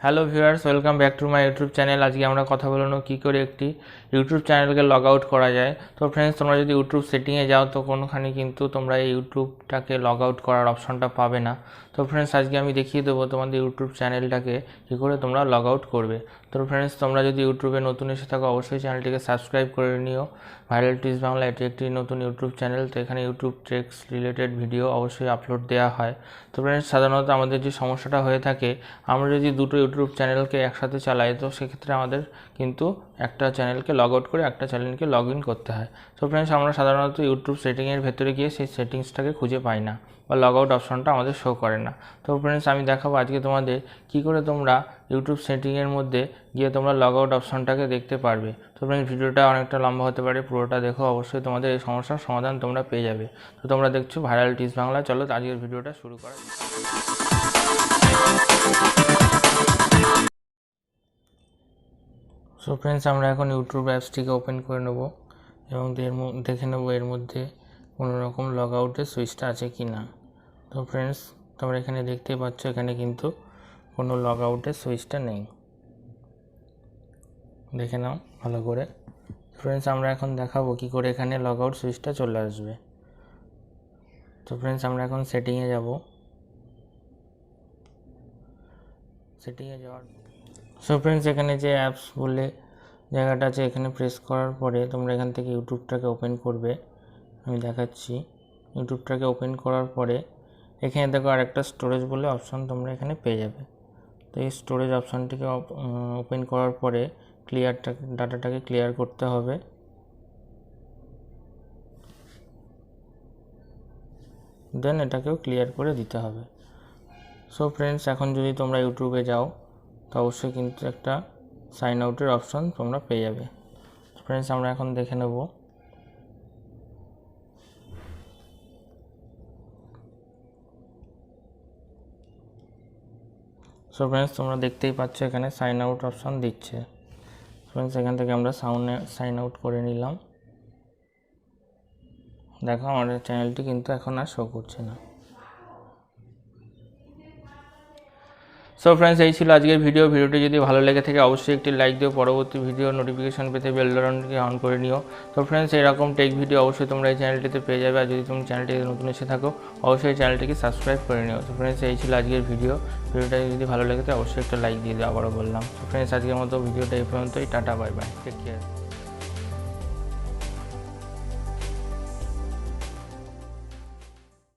Hello viewers, welcome back to my YouTube channel. আজকে আমরা কথা বলবো কী করে একটি ইউটিউব চ্যানেলকে লগ আউট করা যায়। তো ফ্রেন্ডস, তোমরা যদি ইউটিউব সেটিংয়ে যাও তো কোনোখানে কিন্তু তোমরা এই ইউটিউবটাকে লগ আউট করার অপশনটা পাবে না। তো ফ্রেন্ডস, আজকে আমি দেখিয়ে দেবো তোমাদের ইউটিউব চ্যানেলটাকে কী করে তোমরা লগ আউট করবে। তো ফ্রেন্ডস, তোমরা যদি ইউটিউবে নতুন এসে থাকো অবশ্যই চ্যানেলটিকে সাবস্ক্রাইব করে নিও। ভাইরাল টিপস বাংলা এটি একটি নতুন ইউটিউব চ্যানেল। তো এখানে ইউটিউব ট্রিক্স রিলেটেড ভিডিও অবশ্যই আপলোড দেওয়া হয়। তো ফ্রেন্ডস, সাধারণত আমাদের যে সমস্যাটা হয়ে থাকে, আমরা যদি দুটো ইউটিউব চ্যানেলকে একসাথে চালাই তো সেক্ষেত্রে আমাদের কিন্তু একটা চ্যানেলকে লগ আউট করে একটা চ্যানেলকে লগ ইন করতে হয়। তো ফ্রেন্ডস, আমরা সাধারণত ইউটিউব সেটিংয়ের ভেতরে গিয়ে সেই সেটিংসটাকে খুঁজে পাই না বা লগ আউট অপশনটা আমাদের শো করে না। তো ফ্রেন্ডস, আমি দেখাবো আজকে তোমাদের কী করে তোমরা ইউটিউব সেটিংয়ের মধ্যে গিয়ে তোমরা লগ আউট অপশনটাকে দেখতে পারবে। তো ফ্রেন্ডস, ভিডিওটা অনেকটা লম্বা হতে পারে, পুরোটা দেখো, অবশ্যই তোমাদের এই সমস্যার সমাধান তোমরা পেয়ে যাবে। তো তোমরা দেখছো ভাইরাল টিপস বাংলা। চলো আজকের ভিডিওটা শুরু করা। সো ফ্রেন্ডস, আমরা এখন ইউটিউব অ্যাপসটিকে ওপেন করে নেব এবং দেখে নেব এর মধ্যে কোনো রকম লগ আউটের সুইচটা আছে কি না। তো ফ্রেন্ডস, তোমরা এখানে দেখতেই পাচ্ছ এখানে কিন্তু কোনো লগ আউটের সুইচটা নেই। দেখে নাও ভালো করে। ফ্রেন্ডস, আমরা এখন দেখাবো কি করে এখানে লগ আউট সুইচটা চলে আসবে। তো ফ্রেন্ডস, আমরা এখন সেটিংয়ে যাব। সেটিংয়ে যাওয়ার সো ফ্রেন্ডস, এখানে যে অ্যাপস বলে জায়গাটা আছে এখানে প্রেস করার পরে তোমরা এখান থেকে ইউটিউবটাকে ওপেন করবে। আমি দেখাচ্ছি। ইউটিউবটাকে ওপেন করার পরে এখানে দেখো আরেকটা স্টোরেজ বলে অপশন তোমরা এখানে পেয়ে যাবে। তো এই স্টোরেজ অপশানটিকে ওপেন করার পরে ডাটাটাকে ক্লিয়ার করতে হবে। দেন এটাকেও ক্লিয়ার করে দিতে হবে। সো ফ্রেন্ডস, এখন যদি তোমরা ইউটিউবে যাও তো অবশ্যই কিন্তু একটা সাইন আউটের অপশন তোমরা পেয়ে যাবে। ফ্রেন্ডস, আমরা এখন দেখে নেব। সো ফ্রেন্ডস, তোমরা দেখতেই পাচ্ছ এখানে সাইন আউট অপশন দিচ্ছে। ফ্রেন্ডস, এখান থেকে আমরা সাইন আউট করে নিলাম। দেখো আমাদের চ্যানেলটি কিন্তু এখন আর শো করছে না। সো ফ্রেন্ডস, এই ছিল আজকের ভিডিওটি যদি ভালো লেগে থাকে অবশ্যই একটি লাইক দিও। পরবর্তী ভিডিও নোটিফিকেশন পেতে বেল বাটনটি অন করে নিও। তো ফ্রেন্ডস, এরকম টেক ভিডিও অবশ্যই তোমরা এই চ্যানেলটিতে পেয়ে যাবে। আর যদি তুমি চ্যানেলটিতে নতুন এসে থাকো অবশ্যই চ্যানেলটিকে সাবস্ক্রাইব করে নিও। তো ফ্রেন্ডস, এই ছিল আজকের ভিডিওটা যদি ভালো লেগে থাকে অবশ্যই একটা লাইক দিয়ে দিও, আবারও বললাম। তো ফ্রেন্ডস, আজকের মতো ভিডিওটা এই পর্যন্তই। টাটা, বাই বাই, টেক কেয়ার।